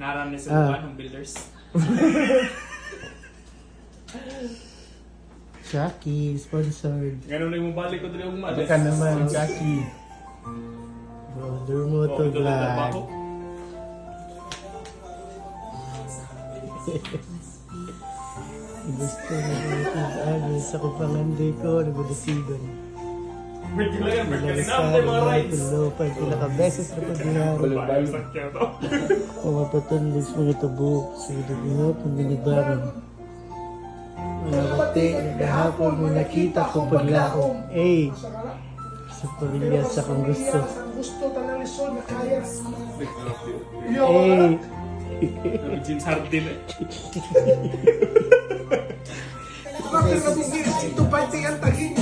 Naran ni sa buwan ng builders. Jackie, sponsored. Ganun na yung balik ko dito yung malas. Baka naman, Jackie. Brother mo to vlog. Gusto na ito sa kupangandoy ko, nagudasigan. Break lang yan, break lang na mga rides. Pag pinaka-beses na paghihari. Kung mapatulis mga tubok, sa gudabihot ng binibaran. Mga bati, nagahapon mo nakita ko paglaong. Eh, sa pamilya sa kong gusto. Gusto talaga lisod na kaya. Eh, Jeans Hardin eh. Bakit nabigil ito party ang tagin?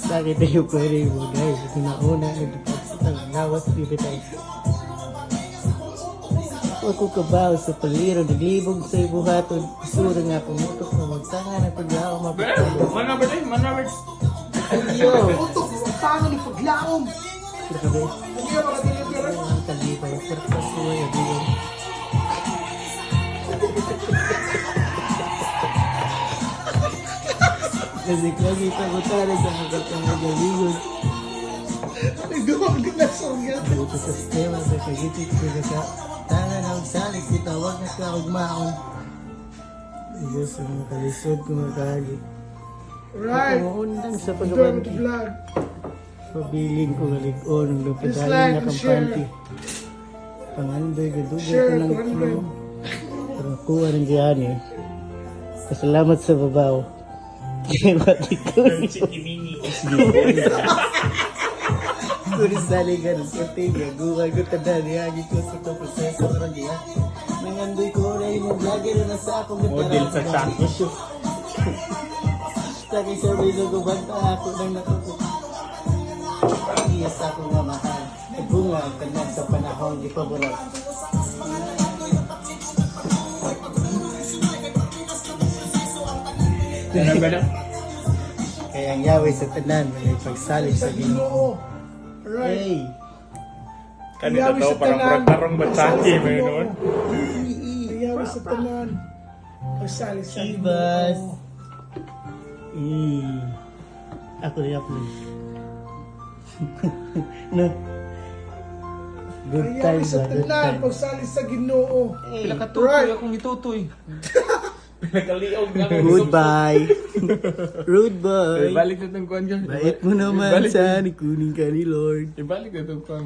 bakit na yung pwede mo guys? Ito na una, nagpapasitang lawas pipitay. Ako kabaw sa paliro, naglibog sa ibuhaton. Isura nga pumutok na magtanga na paglaong mapagpalo. Manaward. Ayo! Utok, paano ni paglaom? Grabe. Hindi ka makadeliver. Ang kalipay, sarkas ko ay abiyan. Kasi lagi pa ko tara sa magkatang magaligon. Nagawag na sa ugat. Ito sa sistema sa kagitik ko sa tangan ang salik, kitawag na ka ugmaon. Diyos ang mga kalisod ko mga kahali. Right. Ako maundang sa Turn to pagkabanti. vlog. Pabiling ko ngalig-on ng Please lupadali like na and kampanti. Pangandoy, gadugay Share ko ng to flow. Pero kuha ng diyan eh. Pasalamat sa babaw. Kaya mati ko Chikimini. Kuris dali ka ng sortiga. Gugay ko tanda niya. Agi ko sa ito proseso ng diya. Nangandoy ko na yung vlogger na sa akong Model sa Santos. Lagi sa bilo ko banta ako nang natuto. Iyas ako nga mahal. Nagbunga ang kanyang sa panahon di paborot. Kaya ang yawi sa tanan may pagsalig sa Ginoo. Oo. Right. Hey! Kanina daw parang tarong batsaki mo yun noon. Ayaw sa tanan. Pagsali sa Chivas! Ako rin upload. No. Good Ayaw time sa ba? Good tanan. time. Pagsali sa Ginoo. Pila ka tutoy akong itutoy. Pinakaliog nga. Goodbye! Rude boy! Ibalik na itong kuhan dyan. Bait mo naman Ibalik- sa kuning ka ni Lord. Ibalik na itong kuhan.